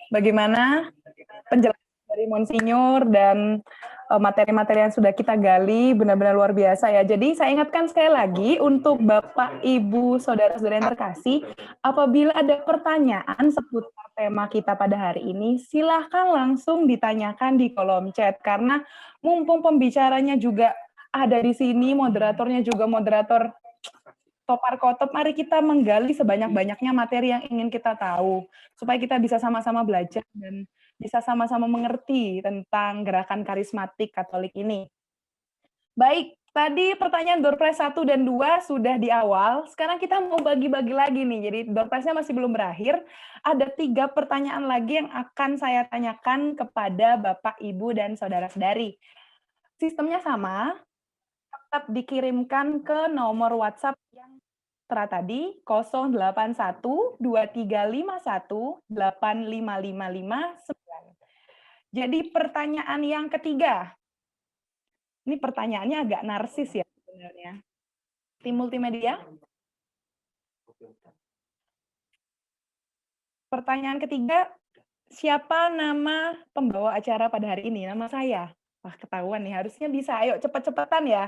bagaimana penjelasan dari Monsinyur dan materi-materi yang sudah kita gali benar-benar luar biasa ya. Jadi saya ingatkan sekali lagi untuk Bapak, Ibu, saudara-saudara yang terkasih, apabila ada pertanyaan seputar tema kita pada hari ini, silahkan langsung ditanyakan di kolom chat karena mumpung pembicaranya juga ada di sini, moderatornya juga moderator Topar Kotop, mari kita menggali sebanyak-banyaknya materi yang ingin kita tahu, supaya kita bisa sama-sama belajar dan bisa sama-sama mengerti tentang gerakan karismatik Katolik ini. Baik, tadi pertanyaan door prize 1 dan 2 sudah di awal, sekarang kita mau bagi-bagi lagi nih, jadi door prize-nya masih belum berakhir, ada 3 pertanyaan lagi yang akan saya tanyakan kepada Bapak, Ibu, dan saudara-saudari. Sistemnya sama, tetap dikirimkan ke nomor WhatsApp yang tadi 0812351855559. Jadi pertanyaan yang ketiga. Ini pertanyaannya agak narsis ya sebenarnya. Tim multimedia. Pertanyaan ketiga, siapa nama pembawa acara pada hari ini? Nama saya. Wah, ketahuan nih, harusnya bisa. Ayo cepet-cepetan ya.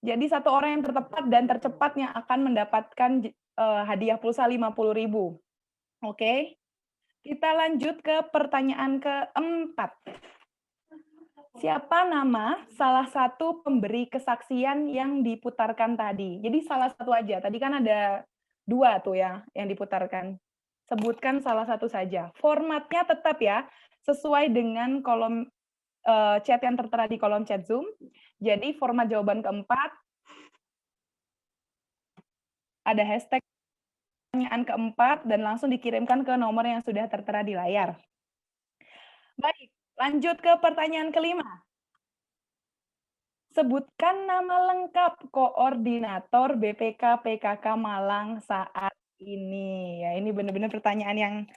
Jadi satu orang yang tertepat dan tercepat yang akan mendapatkan hadiah pulsa 50.000. Oke. Kita lanjut ke pertanyaan keempat. Siapa nama salah satu pemberi kesaksian yang diputarkan tadi? Jadi salah satu aja. Tadi kan ada 2 tuh ya yang diputarkan. Sebutkan salah satu saja. Formatnya tetap ya, sesuai dengan kolom chat yang tertera di kolom chat Zoom. Jadi format jawaban keempat, ada hashtag pertanyaan keempat, dan langsung dikirimkan ke nomor yang sudah tertera di layar. Baik, lanjut ke pertanyaan kelima. Sebutkan nama lengkap koordinator BPK PKK Malang saat ini. Ya, ini benar-benar pertanyaan yang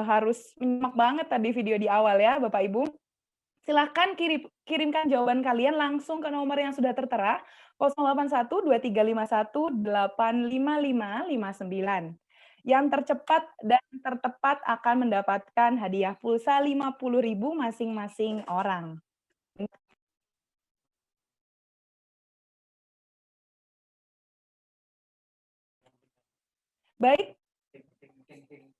harus menyimak banget tadi video di awal ya, Bapak Ibu. Silahkan kirimkan jawaban kalian langsung ke nomor yang sudah tertera 0812351855559. Yang tercepat dan tertepat akan mendapatkan hadiah pulsa 50.000 masing-masing orang. Baik,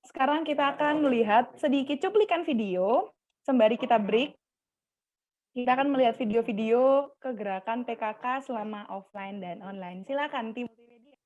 sekarang kita akan melihat sedikit cuplikan video sembari kita break. Kita akan melihat video-video kegerakan PKK selama offline dan online. Silakan tim multimedia.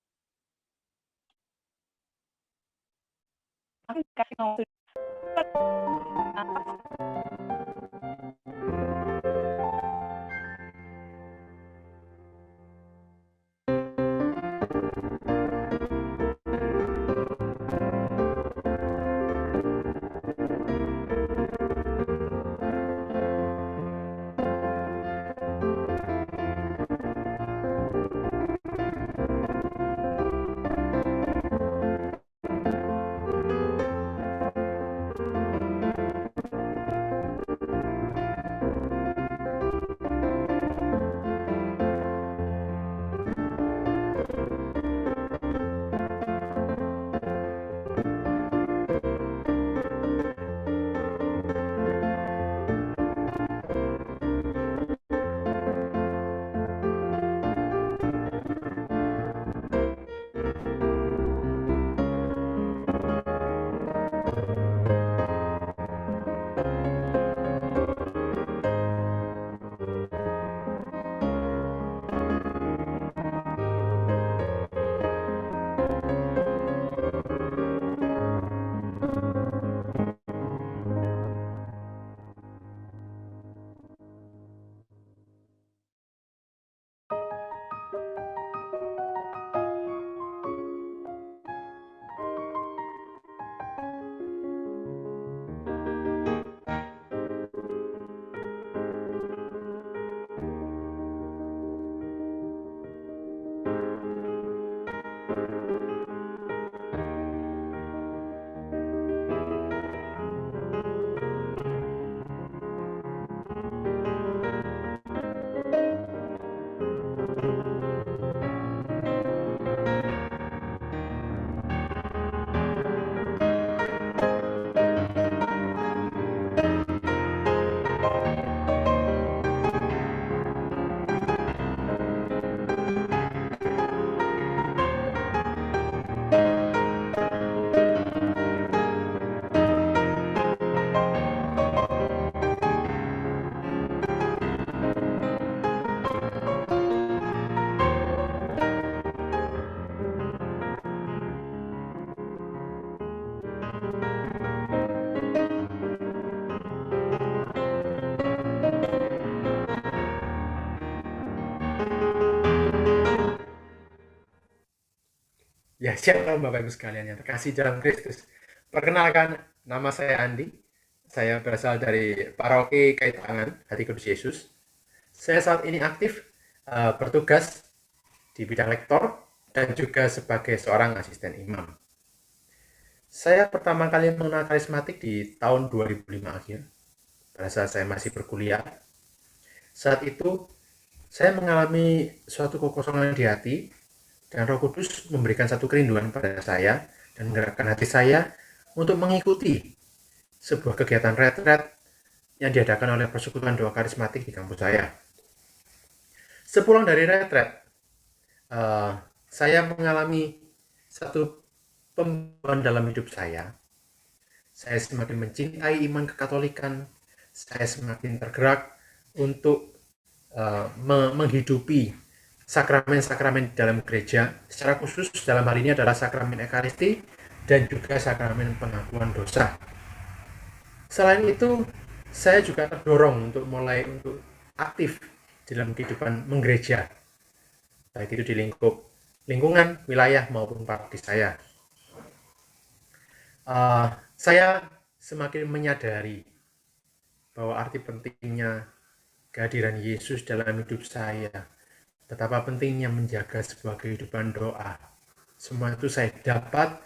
Ya, shalom Bapak Ibu sekalian yang terkasih dalam Kristus. Perkenalkan, nama saya Andi. Saya berasal dari Paroki Kaitangan Hati Kudus Yesus. Saya saat ini aktif bertugas di bidang lektor dan juga sebagai seorang asisten imam. Saya pertama kali mengenal karismatik di tahun 2005 akhir, pada saat saya masih berkuliah. Saat itu, saya mengalami suatu kekosongan di hati, dan Roh Kudus memberikan satu kerinduan pada saya dan menggerakkan hati saya untuk mengikuti sebuah kegiatan retret yang diadakan oleh Persekutuan Doa Karismatik di kampus saya. Sepulang dari retret, saya mengalami satu pembaruan dalam hidup saya. Saya semakin mencintai iman kekatolikan. Saya semakin tergerak untuk menghidupi sakramen-sakramen dalam gereja, secara khusus dalam hal ini adalah sakramen Ekaristi dan juga sakramen pengakuan dosa. Selain itu, saya juga terdorong untuk mulai untuk aktif dalam kehidupan menggereja, baik itu di lingkungan, wilayah maupun paroki saya. Saya semakin menyadari bahwa arti pentingnya kehadiran Yesus dalam hidup saya, betapa pentingnya menjaga sebuah kehidupan doa. Semua itu saya dapat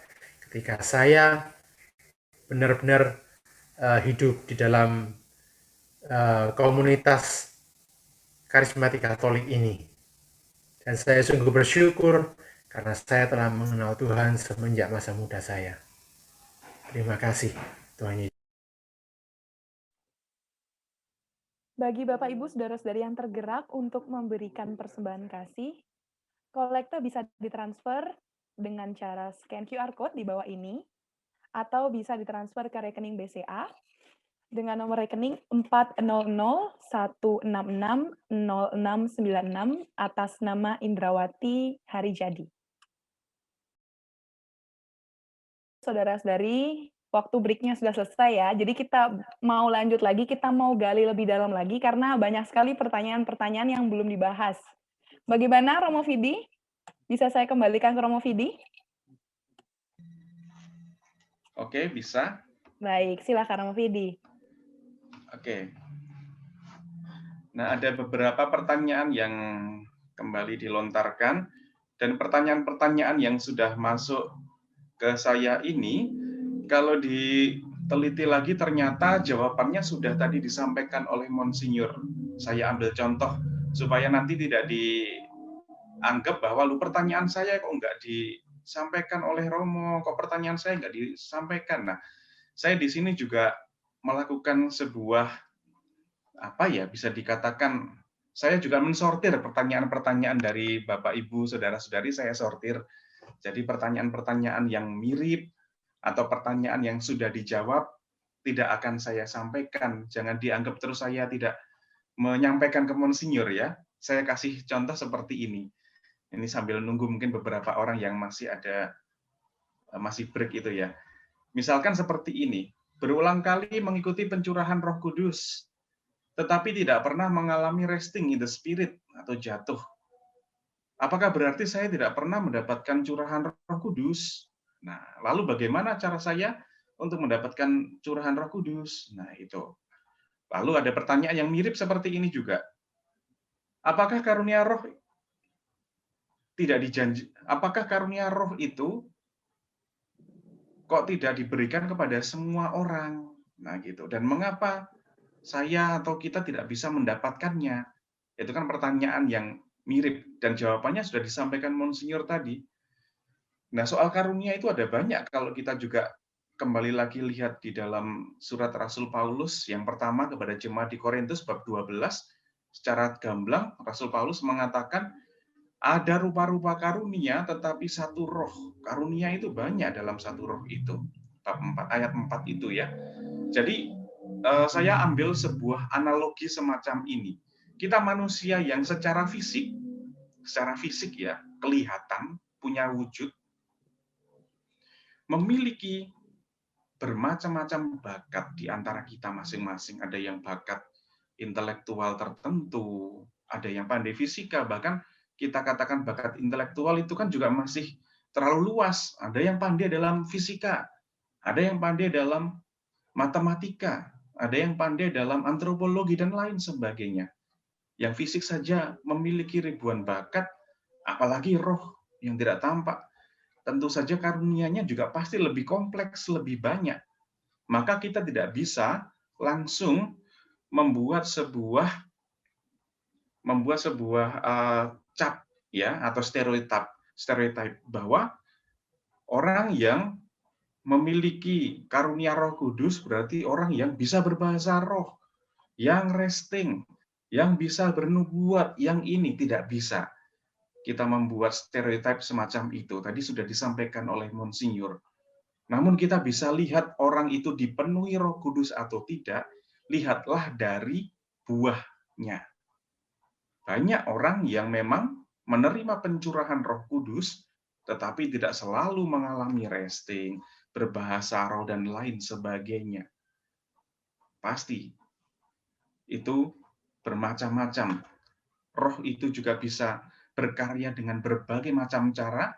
ketika saya benar-benar hidup di dalam komunitas karismatik Katolik ini. Dan saya sungguh bersyukur karena saya telah mengenal Tuhan semenjak masa muda saya. Terima kasih, Tuhan Yesus. Bagi Bapak Ibu saudara-saudari yang tergerak untuk memberikan persembahan kasih, kolekte bisa ditransfer dengan cara scan QR Code di bawah ini, atau bisa ditransfer ke rekening BCA dengan nomor rekening 40016600696 atas nama Indrawati Harijadi. Saudara-saudari, waktu break-nya sudah selesai ya. Jadi kita mau lanjut lagi, kita mau gali lebih dalam lagi karena banyak sekali pertanyaan-pertanyaan yang belum dibahas. Bagaimana Romo Vidi? Bisa saya kembalikan ke Romo Vidi? Oke, bisa. Baik, silakan Romo Vidi. Oke. Nah, ada beberapa pertanyaan yang kembali dilontarkan, dan pertanyaan-pertanyaan yang sudah masuk ke saya ini, kalau diteliti lagi ternyata jawabannya sudah tadi disampaikan oleh Monsinyur. Saya ambil contoh supaya nanti tidak dianggap bahwa lu pertanyaan saya kok nggak disampaikan oleh Romo, kok pertanyaan saya nggak disampaikan. Nah, saya di sini juga melakukan sebuah bisa dikatakan saya juga mensortir pertanyaan-pertanyaan dari Bapak Ibu saudara-saudari, saya sortir. Jadi pertanyaan-pertanyaan yang mirip atau pertanyaan yang sudah dijawab tidak akan saya sampaikan. Jangan dianggap terus saya tidak menyampaikan ke Monsinyur ya. Saya kasih contoh seperti ini. Ini sambil nunggu mungkin beberapa orang yang masih break itu ya. Misalkan seperti ini, berulang kali mengikuti pencurahan Roh Kudus, tetapi tidak pernah mengalami resting in the spirit atau jatuh. Apakah berarti saya tidak pernah mendapatkan curahan Roh Kudus? Nah, lalu bagaimana cara saya untuk mendapatkan curahan Roh Kudus? Nah, itu. Lalu ada pertanyaan yang mirip seperti ini juga. Apakah karunia Roh tidak dijanji? Apakah karunia Roh itu kok tidak diberikan kepada semua orang? Nah, gitu. Dan mengapa saya atau kita tidak bisa mendapatkannya? Itu kan pertanyaan yang mirip dan jawabannya sudah disampaikan Monsinyur tadi. Nah, soal karunia itu ada banyak kalau kita juga kembali lagi lihat di dalam surat Rasul Paulus yang pertama kepada jemaat di Korintus bab 12, secara gamblang Rasul Paulus mengatakan ada rupa-rupa karunia tetapi satu roh. Karunia itu banyak dalam satu roh itu. Bab 4 ayat 4 itu ya. Jadi saya ambil sebuah analogi semacam ini. Kita manusia yang secara fisik ya, kelihatan, punya wujud, memiliki bermacam-macam bakat di antara kita masing-masing. Ada yang bakat intelektual tertentu, ada yang pandai fisika, bahkan kita katakan bakat intelektual itu kan juga masih terlalu luas. Ada yang pandai dalam fisika, ada yang pandai dalam matematika, ada yang pandai dalam antropologi, dan lain sebagainya. Yang fisik saja memiliki ribuan bakat, apalagi roh yang tidak tampak. Tentu saja karunia-Nya juga pasti lebih kompleks, lebih banyak. Maka kita tidak bisa langsung membuat sebuah cap ya atau stereotip bahwa orang yang memiliki karunia Roh Kudus berarti orang yang bisa berbahasa roh, yang resting, yang bisa bernubuat, yang ini tidak bisa. Kita membuat stereotip semacam itu. Tadi sudah disampaikan oleh Monsinyur. Namun kita bisa lihat orang itu dipenuhi Roh Kudus atau tidak, lihatlah dari buahnya. Banyak orang yang memang menerima pencurahan Roh Kudus, tetapi tidak selalu mengalami resting, berbahasa roh, dan lain sebagainya. Pasti itu bermacam-macam. Roh itu juga bisa berkarya dengan berbagai macam cara.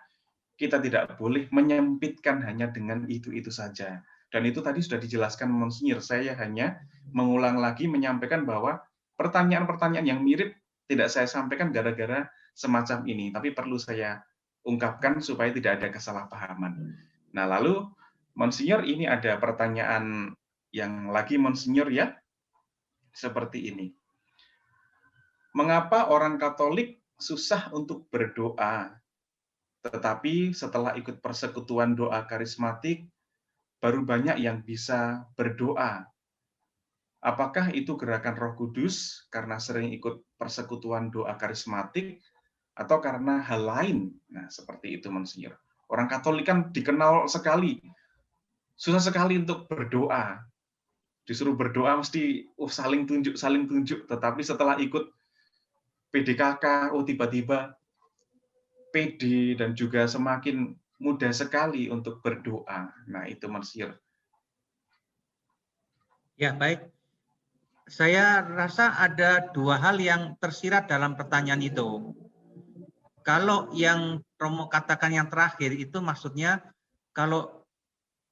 Kita tidak boleh menyempitkan hanya dengan itu-itu saja. Dan itu tadi sudah dijelaskan Monsinyur. Saya hanya mengulang lagi menyampaikan bahwa pertanyaan-pertanyaan yang mirip tidak saya sampaikan gara-gara semacam ini, tapi perlu saya ungkapkan supaya tidak ada kesalahpahaman. Nah, lalu Monsinyur, ini ada pertanyaan yang lagi Monsinyur ya, seperti ini. Mengapa orang Katolik susah untuk berdoa, tetapi setelah ikut persekutuan doa karismatik, baru banyak yang bisa berdoa? Apakah itu gerakan Roh Kudus karena sering ikut persekutuan doa karismatik, atau karena hal lain? Nah, seperti itu, Monsinyur. Orang Katolik kan dikenal sekali, susah sekali untuk berdoa. Disuruh berdoa mesti saling tunjuk, tetapi setelah ikut PDKK, tiba-tiba pede dan juga semakin mudah sekali untuk berdoa. Nah, itu Monsinyur. Ya, baik. Saya rasa ada dua hal yang tersirat dalam pertanyaan itu. Kalau yang Romo katakan yang terakhir itu maksudnya kalau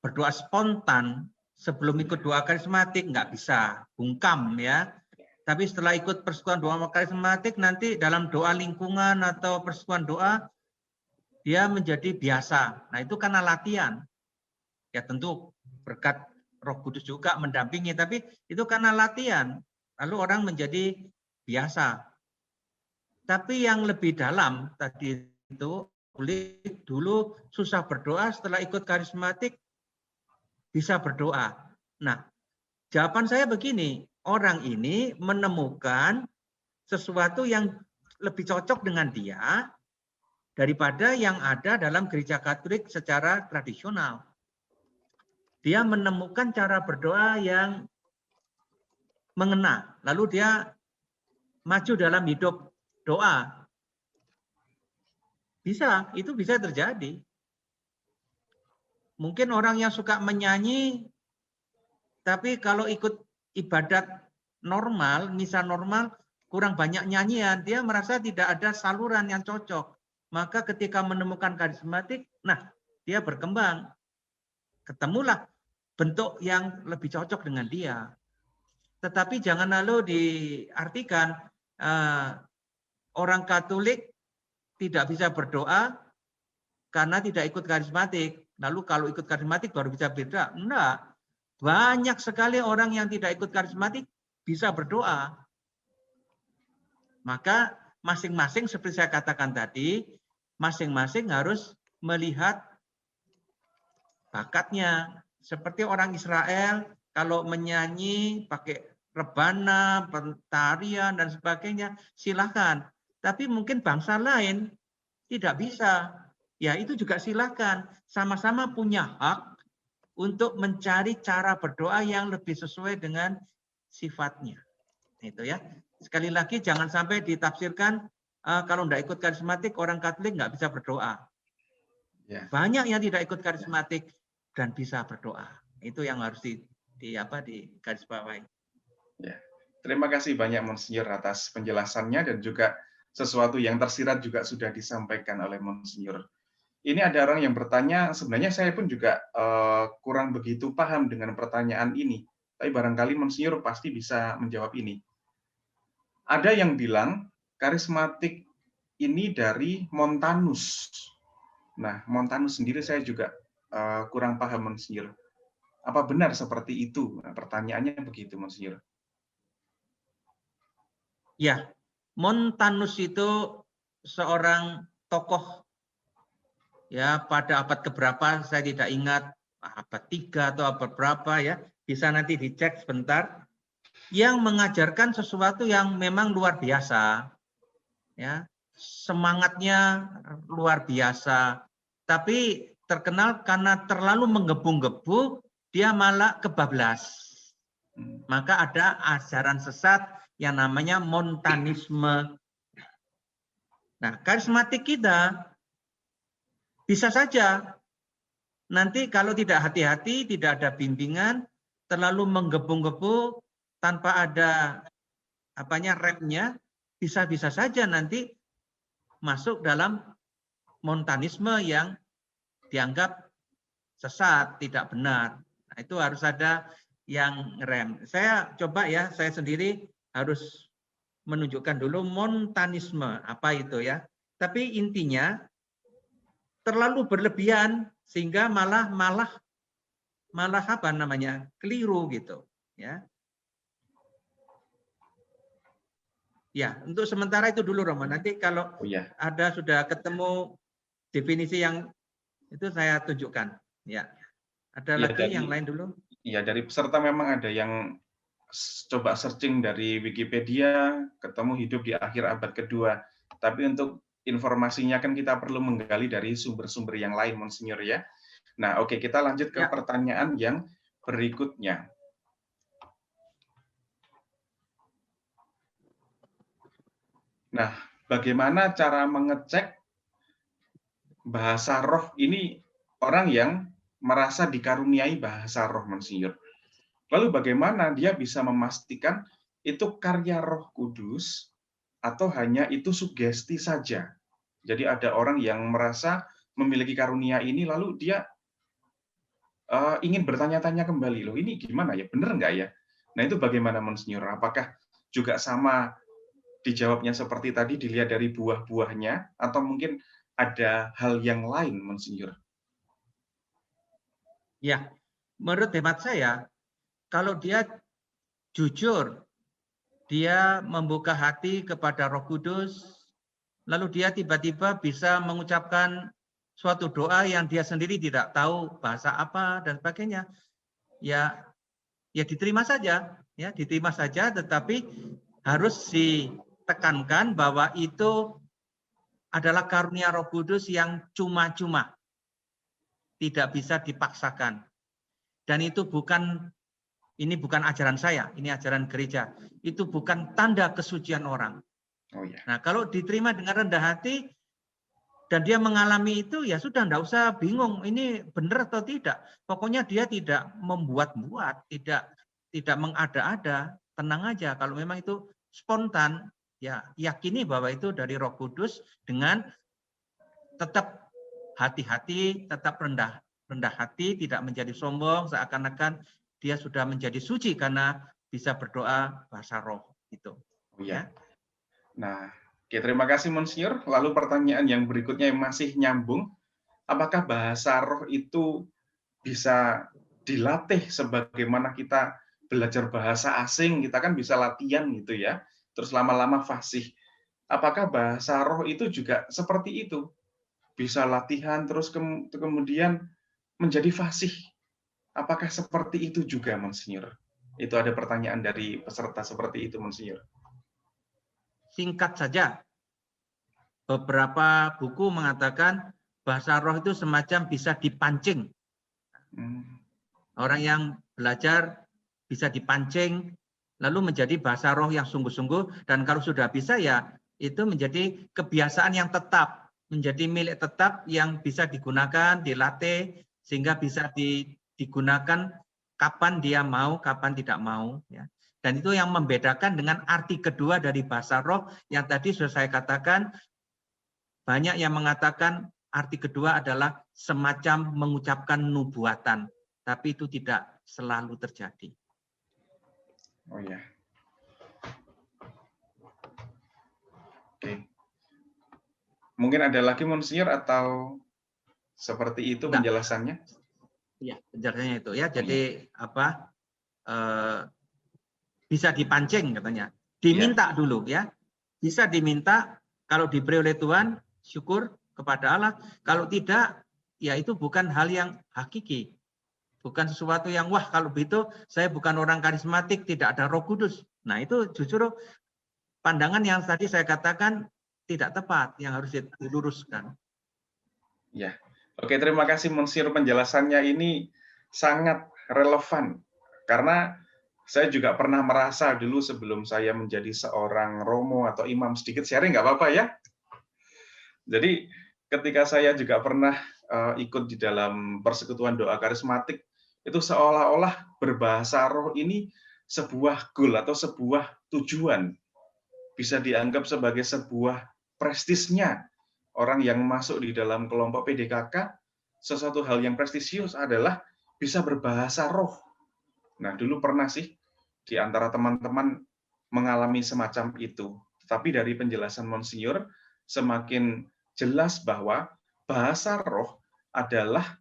berdoa spontan sebelum ikut doa karismatik nggak bisa, bungkam ya. Tapi setelah ikut persekutuan doa karismatik nanti dalam doa lingkungan atau persekutuan doa dia menjadi biasa. Nah, itu karena latihan. Ya tentu berkat Roh Kudus juga mendampingi, tapi itu karena latihan. Lalu orang menjadi biasa. Tapi yang lebih dalam tadi itu dulu susah berdoa, setelah ikut karismatik bisa berdoa. Nah, jawaban saya begini, orang ini menemukan sesuatu yang lebih cocok dengan dia daripada yang ada dalam gereja Katolik secara tradisional. Dia menemukan cara berdoa yang mengena, lalu dia maju dalam hidup doa. Bisa, itu bisa terjadi. Mungkin orang yang suka menyanyi, tapi kalau ikut ibadat normal, misa normal, kurang banyak nyanyian, dia merasa tidak ada saluran yang cocok. Maka ketika menemukan karismatik, nah dia berkembang. Ketemulah bentuk yang lebih cocok dengan dia. Tetapi jangan lalu diartikan orang Katolik tidak bisa berdoa karena tidak ikut karismatik. Lalu kalau ikut karismatik baru bisa berdoa. Enggak. Banyak sekali orang yang tidak ikut karismatik bisa berdoa. Maka masing-masing seperti saya katakan tadi, masing-masing harus melihat bakatnya. Seperti orang Israel, kalau menyanyi pakai rebana, tarian, dan sebagainya, silakan. Tapi mungkin bangsa lain tidak bisa. Ya itu juga silakan. Sama-sama punya hak untuk mencari cara berdoa yang lebih sesuai dengan sifatnya. Itu ya. Sekali lagi jangan sampai ditafsirkan kalau tidak ikut karismatik orang Katolik nggak bisa berdoa. Ya. Banyak yang tidak ikut karismatik dan bisa berdoa. Itu yang harus digarisbawahi. Ya. Terima kasih banyak Monsinyur atas penjelasannya dan juga sesuatu yang tersirat juga sudah disampaikan oleh Monsinyur. ini ada orang yang bertanya, sebenarnya saya pun juga kurang begitu paham dengan pertanyaan ini, tapi barangkali Monsinyur pasti bisa menjawab ini. Ada yang bilang karismatik ini dari Montanus. Nah, Montanus sendiri saya juga kurang paham, Monsinyur. Apa benar seperti itu? Nah, pertanyaannya begitu, Monsinyur. Ya, Montanus itu seorang tokoh ya pada abad keberapa saya tidak ingat, abad 3 atau abad berapa ya, bisa nanti dicek sebentar, yang mengajarkan sesuatu yang memang luar biasa ya, semangatnya luar biasa, tapi terkenal karena terlalu menggebu-gebu dia malah kebablas. Maka ada ajaran sesat yang namanya Montanisme. Nah, karismatik kita bisa saja nanti kalau tidak hati-hati, tidak ada bimbingan, terlalu menggebu-gebu tanpa ada remnya, bisa-bisa saja nanti masuk dalam montanisme yang dianggap sesat, tidak benar. Nah, itu harus ada yang rem. Saya coba ya, saya sendiri harus menunjukkan dulu montanisme apa itu ya. Tapi intinya terlalu berlebihan sehingga malah keliru gitu ya. Ya, untuk sementara itu dulu Romo. Nanti kalau ada sudah ketemu definisi yang itu saya tunjukkan ya. Ada lagi yang lain dulu? Iya, dari peserta memang ada yang coba searching dari Wikipedia, ketemu hidup di akhir abad kedua. Tapi untuk informasinya kan kita perlu menggali dari sumber-sumber yang lain, Monsinyur ya. Nah, oke, kita lanjut ke pertanyaan yang berikutnya. Nah, bagaimana cara mengecek bahasa roh ini orang yang merasa dikaruniai bahasa roh, Monsinyur? Lalu bagaimana dia bisa memastikan itu karya Roh Kudus atau hanya itu sugesti saja? Jadi ada orang yang merasa memiliki karunia ini lalu dia ingin bertanya-tanya kembali, loh ini gimana ya, benar nggak ya? Nah itu bagaimana, Monsinyur? Apakah juga sama dijawabnya seperti tadi, dilihat dari buah-buahnya, atau mungkin ada hal yang lain, Monsinyur? Ya, menurut hemat saya, kalau dia jujur, dia membuka hati kepada Roh Kudus, lalu dia tiba-tiba bisa mengucapkan suatu doa yang dia sendiri tidak tahu bahasa apa dan sebagainya, ya diterima saja, ya diterima saja, tetapi harus ditekankan bahwa itu adalah karunia Roh Kudus yang cuma-cuma, tidak bisa dipaksakan, dan itu ini bukan ajaran saya, ini ajaran gereja. Itu bukan tanda kesucian orang. Oh, ya. Nah, kalau diterima dengan rendah hati dan dia mengalami itu, ya sudah, enggak usah bingung ini benar atau tidak. Pokoknya dia tidak membuat-buat, tidak mengada-ada, tenang aja. Kalau memang itu spontan, ya yakini bahwa itu dari Roh Kudus dengan tetap hati-hati, tetap rendah hati, tidak menjadi sombong, seakan-akan dia sudah menjadi suci karena bisa berdoa bahasa roh gitu. Oh, ya. Nah, oke, terima kasih Monsinyur. Lalu pertanyaan yang berikutnya yang masih nyambung, apakah bahasa roh itu bisa dilatih sebagaimana kita belajar bahasa asing, kita kan bisa latihan gitu ya, terus lama-lama fasih. Apakah bahasa roh itu juga seperti itu? Bisa latihan terus kemudian menjadi fasih. Apakah seperti itu juga, Monsinyur? Itu ada pertanyaan dari peserta seperti itu, Monsinyur. Singkat saja, beberapa buku mengatakan bahasa roh itu semacam bisa dipancing. Orang yang belajar bisa dipancing, lalu menjadi bahasa roh yang sungguh-sungguh, dan kalau sudah bisa ya itu menjadi kebiasaan yang tetap, menjadi milik tetap yang bisa digunakan, dilatih, sehingga bisa digunakan kapan dia mau, kapan tidak mau. Ya. Dan itu yang membedakan dengan arti kedua dari bahasa roh yang tadi sudah saya katakan. Banyak yang mengatakan arti kedua adalah semacam mengucapkan nubuatan, tapi itu tidak selalu terjadi. Oh ya. Oke. Mungkin ada lagi Monsinyur atau seperti itu penjelasannya? Iya, penjelasannya itu ya. Jadi apa? Bisa dipancing katanya. Diminta dulu ya. Bisa diminta, kalau diberi oleh Tuhan, syukur kepada Allah. Kalau tidak, ya itu bukan hal yang hakiki. Bukan sesuatu yang, wah kalau begitu saya bukan orang karismatik, tidak ada Roh Kudus. Nah itu justru pandangan yang tadi saya katakan tidak tepat, yang harus diluruskan. Ya, oke, terima kasih Monsinyur, penjelasannya ini sangat relevan. Karena saya juga pernah merasa dulu sebelum saya menjadi seorang romo atau imam, sedikit sharing nggak apa-apa ya. Jadi ketika saya juga pernah ikut di dalam persekutuan doa karismatik, itu seolah-olah berbahasa roh ini sebuah goal atau sebuah tujuan. Bisa dianggap sebagai sebuah prestisnya. Orang yang masuk di dalam kelompok PDKK, sesuatu hal yang prestisius adalah bisa berbahasa roh. Nah, dulu pernah sih di antara teman-teman mengalami semacam itu. Tetapi dari penjelasan Monsinyur, semakin jelas bahwa bahasa roh adalah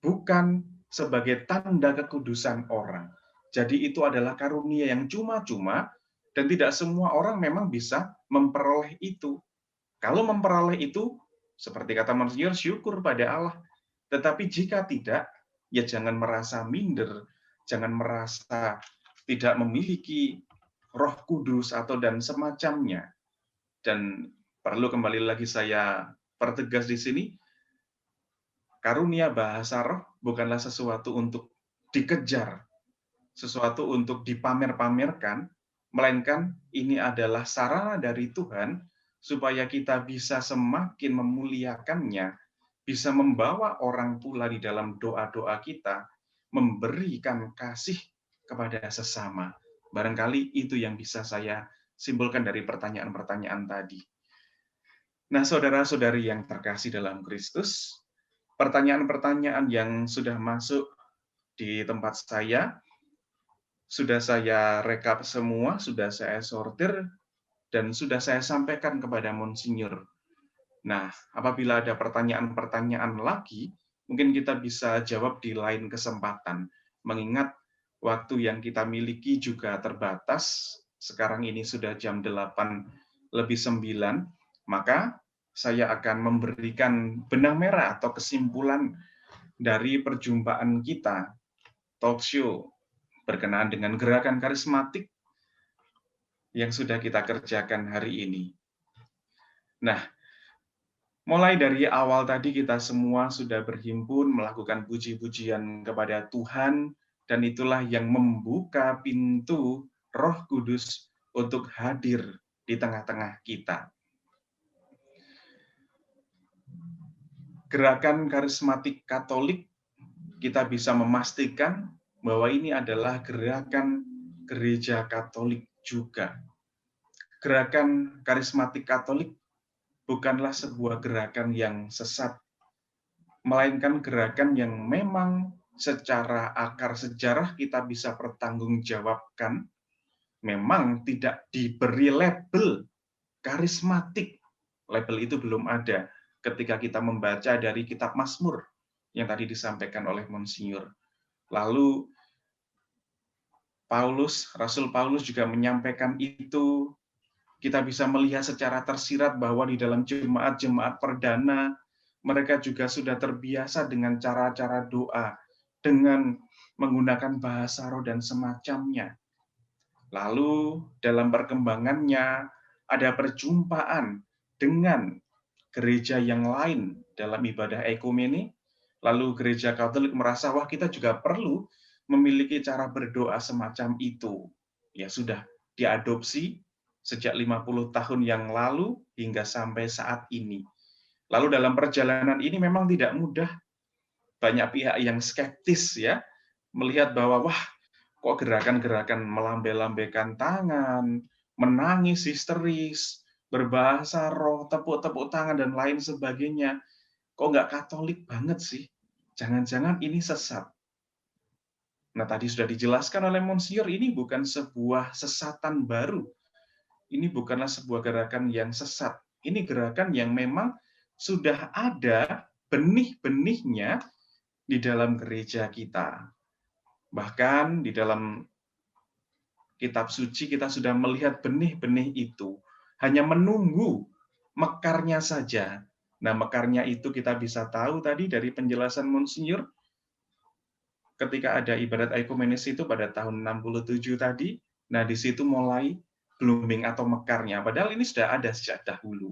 bukan sebagai tanda kekudusan orang. Jadi itu adalah karunia yang cuma-cuma, dan tidak semua orang memang bisa memperoleh itu. Kalau memperoleh itu, seperti kata Monsinyur, syukur pada Allah. Tetapi jika tidak, ya jangan merasa minder, jangan merasa tidak memiliki Roh Kudus atau dan semacamnya. Dan perlu kembali lagi saya pertegas di sini, karunia bahasa roh bukanlah sesuatu untuk dikejar, sesuatu untuk dipamer-pamerkan, melainkan ini adalah sarana dari Tuhan supaya kita bisa semakin memuliakannya, bisa membawa orang pula di dalam doa-doa kita, memberikan kasih kepada sesama. Barangkali itu yang bisa saya simpulkan dari pertanyaan-pertanyaan tadi. Nah, saudara-saudari yang terkasih dalam Kristus, pertanyaan-pertanyaan yang sudah masuk di tempat saya, sudah saya rekap semua, sudah saya sortir, dan sudah saya sampaikan kepada Monsinyur. Nah, apabila ada pertanyaan-pertanyaan lagi, mungkin kita bisa jawab di lain kesempatan. Mengingat waktu yang kita miliki juga terbatas, sekarang ini sudah jam 8:09, maka saya akan memberikan benang merah atau kesimpulan dari perjumpaan kita, talk show, berkenaan dengan gerakan karismatik yang sudah kita kerjakan hari ini. Nah, mulai dari awal tadi kita semua sudah berhimpun melakukan puji-pujian kepada Tuhan, dan itulah yang membuka pintu Roh Kudus untuk hadir di tengah-tengah kita. Gerakan karismatik Katolik, kita bisa memastikan bahwa ini adalah gerakan gereja Katolik juga. Gerakan karismatik Katolik bukanlah sebuah gerakan yang sesat, melainkan gerakan yang memang secara akar sejarah kita bisa pertanggungjawabkan, memang tidak diberi label karismatik. Label itu belum ada ketika kita membaca dari kitab Mazmur yang tadi disampaikan oleh Monsinyur. Lalu Rasul Paulus juga menyampaikan itu. Kita bisa melihat secara tersirat bahwa di dalam jemaat-jemaat perdana, mereka juga sudah terbiasa dengan cara-cara doa, dengan menggunakan bahasa roh dan semacamnya. Lalu dalam perkembangannya, ada perjumpaan dengan gereja yang lain dalam ibadah ekumene, lalu gereja Katolik merasa, wah kita juga perlu memiliki cara berdoa semacam itu. Ya sudah, diadopsi sejak 50 tahun yang lalu hingga sampai saat ini. Lalu dalam perjalanan ini memang tidak mudah. Banyak pihak yang skeptis ya, melihat bahwa wah, kok gerakan-gerakan melambai-lambaikan tangan, menangis histeris, berbahasa roh, tepuk-tepuk tangan dan lain sebagainya, kok nggak Katolik banget sih? Jangan-jangan ini sesat. Nah, tadi sudah dijelaskan oleh Monsinyur, ini bukan sebuah sesatan baru. Ini bukanlah sebuah gerakan yang sesat. Ini gerakan yang memang sudah ada benih-benihnya di dalam gereja kita. Bahkan di dalam kitab suci kita sudah melihat benih-benih itu. Hanya menunggu mekarnya saja. Nah, mekarnya itu kita bisa tahu tadi dari penjelasan Monsinyur, ketika ada ibadat Eikumenis itu pada tahun 67 tadi, nah di situ mulai blooming atau mekarnya. Padahal ini sudah ada sejak dahulu.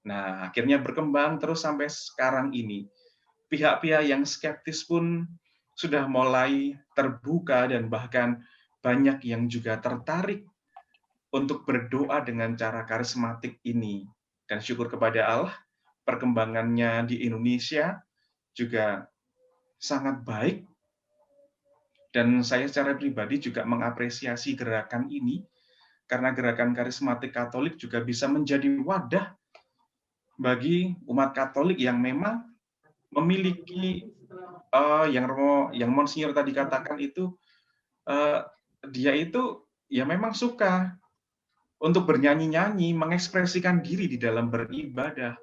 Nah, akhirnya berkembang terus sampai sekarang ini. Pihak-pihak yang skeptis pun sudah mulai terbuka dan bahkan banyak yang juga tertarik untuk berdoa dengan cara karismatik ini. Dan syukur kepada Allah, perkembangannya di Indonesia juga sangat baik. Dan saya secara pribadi juga mengapresiasi gerakan ini, karena gerakan karismatik Katolik juga bisa menjadi wadah bagi umat Katolik yang memang memiliki yang Monsinyur tadi katakan itu, dia itu ya memang suka untuk bernyanyi-nyanyi, mengekspresikan diri di dalam beribadah.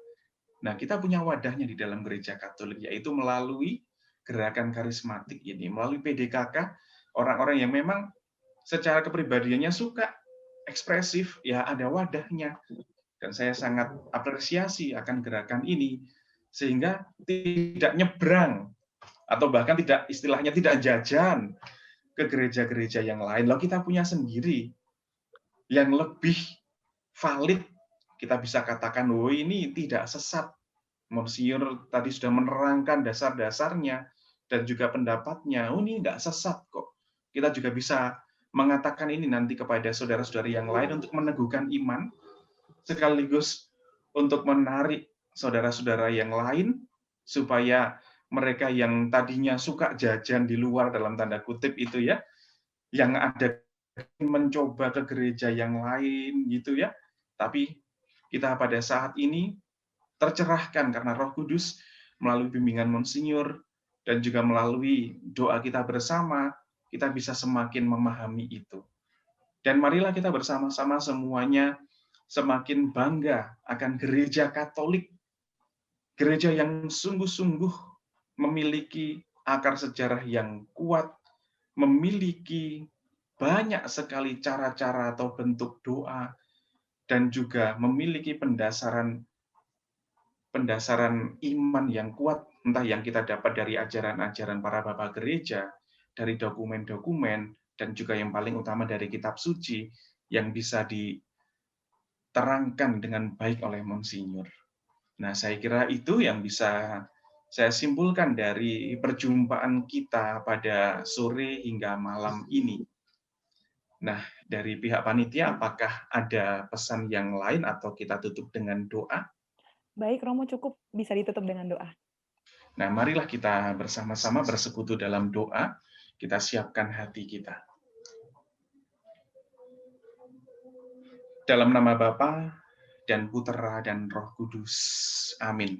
Nah, kita punya wadahnya di dalam gereja Katolik, yaitu melalui gerakan karismatik ini, melalui PDKK, orang-orang yang memang secara kepribadiannya suka ekspresif, ya ada wadahnya. Dan saya sangat apresiasi akan gerakan ini, sehingga tidak nyebrang, atau bahkan tidak, istilahnya tidak jajan ke gereja-gereja yang lain. Lalu kita punya sendiri yang lebih valid, kita bisa katakan, oh ini tidak sesat. Monsinyur tadi sudah menerangkan dasar-dasarnya dan juga pendapatnya, oh ini tidak sesat kok. Kita juga bisa mengatakan ini nanti kepada saudara-saudari yang lain untuk meneguhkan iman, sekaligus untuk menarik saudara-saudara yang lain, supaya mereka yang tadinya suka jajan di luar, dalam tanda kutip itu ya, yang ada mencoba ke gereja yang lain gitu ya, tapi kita pada saat ini tercerahkan karena Roh Kudus melalui bimbingan Monsinyur dan juga melalui doa kita bersama, kita bisa semakin memahami itu. Dan marilah kita bersama-sama semuanya semakin bangga akan gereja Katolik, gereja yang sungguh-sungguh memiliki akar sejarah yang kuat, memiliki banyak sekali cara-cara atau bentuk doa, dan juga memiliki pendasaran iman yang kuat, entah yang kita dapat dari ajaran-ajaran para bapak gereja, dari dokumen-dokumen, dan juga yang paling utama dari kitab suci, yang bisa diterangkan dengan baik oleh Monsinyur. Nah, saya kira itu yang bisa saya simpulkan dari perjumpaan kita pada sore hingga malam ini. Nah, dari pihak panitia, apakah ada pesan yang lain atau kita tutup dengan doa? Baik, Romo, cukup bisa ditutup dengan doa. Nah, marilah kita bersama-sama bersekutu dalam doa, kita siapkan hati kita. Dalam nama Bapa dan Putera dan Roh Kudus. Amin.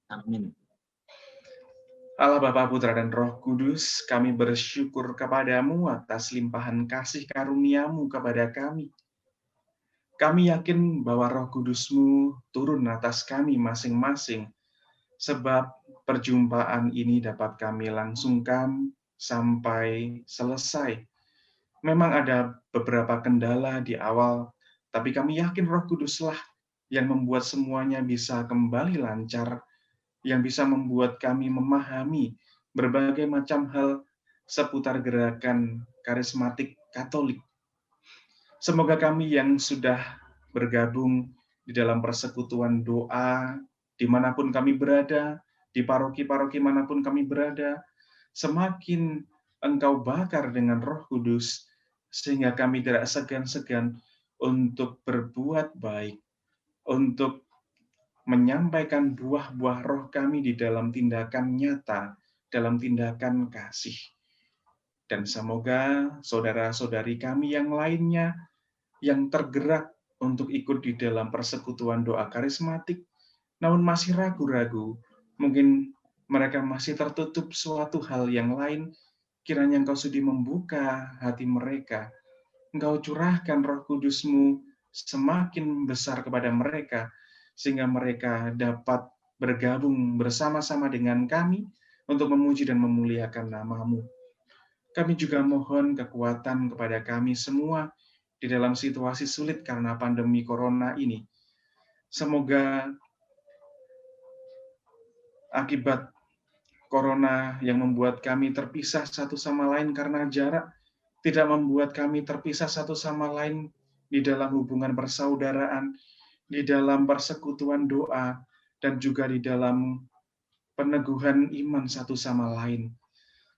Amin. Allah Bapa, Putra, dan Roh Kudus, kami bersyukur kepadamu atas limpahan kasih karunia-Mu kepada kami. Kami yakin bahwa Roh Kudus-Mu turun atas kami masing-masing, sebab perjumpaan ini dapat kami langsungkan sampai selesai. Memang ada beberapa kendala di awal, tapi kami yakin Roh Kudus-lah yang membuat semuanya bisa kembali lancar, yang bisa membuat kami memahami berbagai macam hal seputar gerakan karismatik Katolik. Semoga kami yang sudah bergabung di dalam persekutuan doa, dimanapun kami berada, di paroki-paroki manapun kami berada, semakin Engkau bakar dengan Roh Kudus, sehingga kami tidak segan-segan untuk berbuat baik, untuk menyampaikan buah-buah roh kami di dalam tindakan nyata, dalam tindakan kasih. Dan semoga saudara-saudari kami yang lainnya yang tergerak untuk ikut di dalam persekutuan doa karismatik, namun masih ragu-ragu Mungkin mereka masih tertutup suatu hal yang lain, kiranya Engkau sudi membuka hati mereka. Engkau curahkan Roh Kudus-Mu semakin besar kepada mereka, sehingga mereka dapat bergabung bersama-sama dengan kami untuk memuji dan memuliakan nama-Mu. Kami juga mohon kekuatan kepada kami semua di dalam situasi sulit karena pandemi corona ini. Semoga akibat corona yang membuat kami terpisah satu sama lain karena jarak, tidak membuat kami terpisah satu sama lain di dalam hubungan persaudaraan, di dalam persekutuan doa, dan juga di dalam peneguhan iman satu sama lain.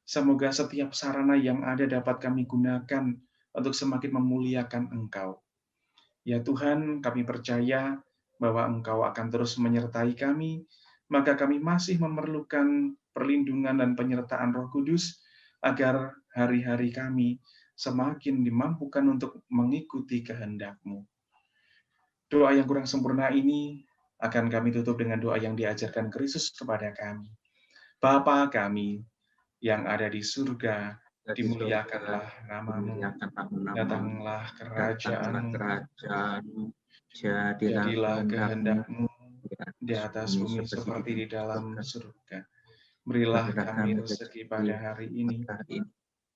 Semoga setiap sarana yang ada dapat kami gunakan untuk semakin memuliakan Engkau. Ya Tuhan, kami percaya bahwa Engkau akan terus menyertai kami, maka kami masih memerlukan perlindungan dan penyertaan Roh Kudus agar hari-hari kami semakin dimampukan untuk mengikuti kehendak-Mu. Doa yang kurang sempurna ini akan kami tutup dengan doa yang diajarkan Kristus kepada kami. Bapa kami yang ada di surga, dimuliakanlah nama-Mu, datanglah kerajaan-Mu, jadilah kehendak-Mu di atas bumi seperti di dalam surga. Berilah kami rezeki pada hari ini,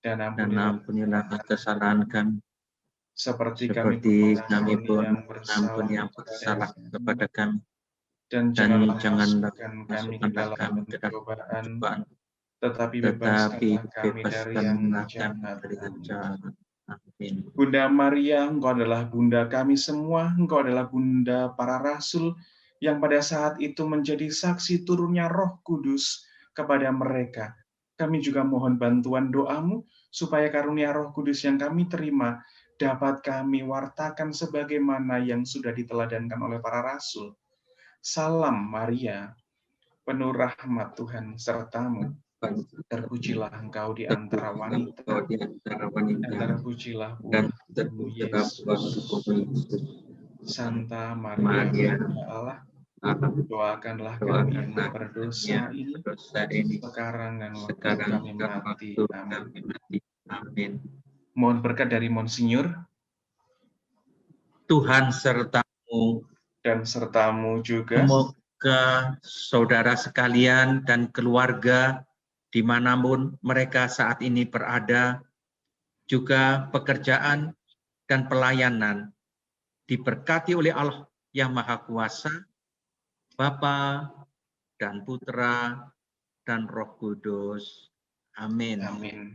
dan ampunilah kesalahan kami, seperti kami pun mengampuni yang bersalah kepada kami. Dan janganlah masukkan kami ke dalam pencobaan, tetapi bebaskanlah kami dari yang jahat. Amin. Bunda Maria, Engkau adalah Bunda kami semua, Engkau adalah Bunda para rasul, yang pada saat itu menjadi saksi turunnya Roh Kudus kepada mereka. Kami juga mohon bantuan doa-Mu, supaya karunia Roh Kudus yang kami terima dapat kami wartakan sebagaimana yang sudah diteladankan oleh para rasul. Salam Maria, penuh rahmat Tuhan serta-Mu. Terpujilah Engkau di antara wanita, dan terpujilah buah-Mu Yesus. Santa Maria, Allah, doakanlah kami yang berdosa ini, sekarang dan waktu kami mati. Amin. Mohon berkat dari Monsinyur. Tuhan serta-Mu, dan serta-Mu juga. Semoga saudara sekalian dan keluarga dimanapun mereka saat ini berada, juga pekerjaan dan pelayanan diberkati oleh Allah yang Maha Kuasa, Bapa dan Putra dan Roh Kudus. Amin. Amin.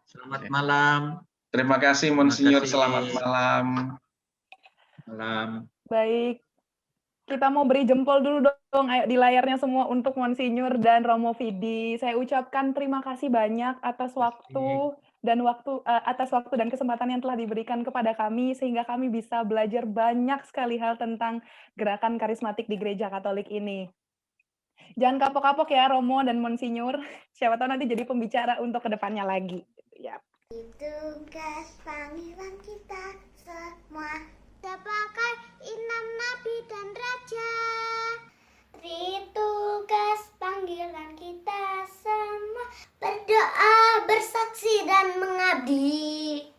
Selamat malam. Terima kasih Monsinyur, selamat malam. Malam. Baik, kita mau beri jempol dulu dong, ayo di layarnya semua untuk Monsinyur dan Romo Vidi. Saya ucapkan terima kasih banyak atas waktu dan kesempatan yang telah diberikan kepada kami, sehingga kami bisa belajar banyak sekali hal tentang gerakan karismatik di Gereja Katolik ini. Jangan kapok-kapok ya Romo dan Monsinyur, siapa tahu nanti jadi pembicara untuk kedepannya lagi. Ya. Tugas panggilan kita semua sebagai inam nabi dan raja. Tugas panggilan kita semua berdoa, bersaksi dan mengabdi.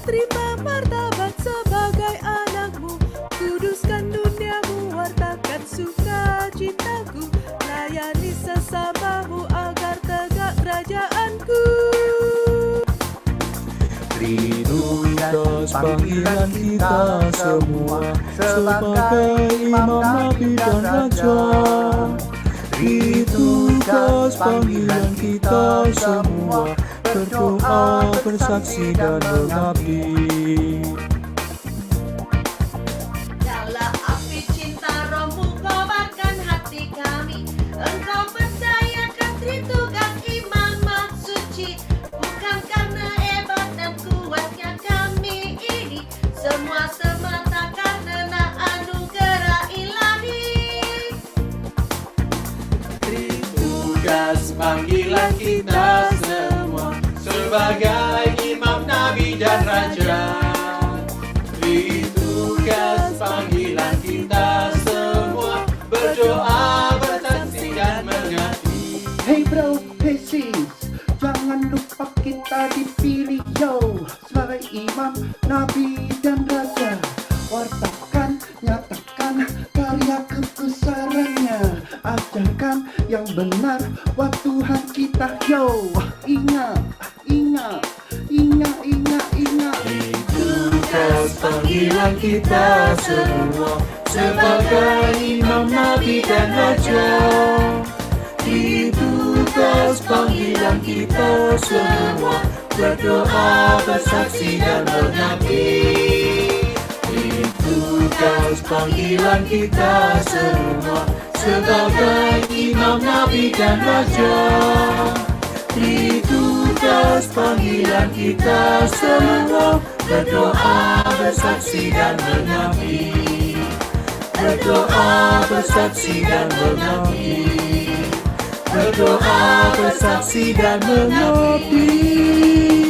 Terima martabat sebagai anak-Mu, kuduskan duniamu, wartakan sukacitaku, layani sesamamu agar tegak kerajaan-Ku. Tugas panggilan kita semua sebagai imam, nabi dan raja. Tugas panggilan kita semua berdoa, bersaksi dan mengabdi. Dalam api cinta Roh-Mu kobarkan hati kami. Engkau percayakan Tritugas Imam Suci, dan raja. Tugas panggilan kita semua, berdoa, bersaksi dan mengabdi. Hey bro, hey sis, jangan lupa kita dipilih yo sebagai imam, nabi dan raja. Wartakan, nyatakan karya kebesarannya, ajarkan yang benar buat Tuhan kita yo. Ingat, ingat, ingat, ingat, ingat. Tugas panggilan kita semua sebagai imam, nabi dan raja. Tugas panggilan kita semua, berdoa, bersaksi dan mengabdi. Tugas panggilan kita semua sebagai imam, nabi dan raja. Tugas panggilan kita semua, berdoa, bersaksi dan mengabdi. Berdoa, bersaksi dan mengabdi. Berdoa, bersaksi dan mengabdi.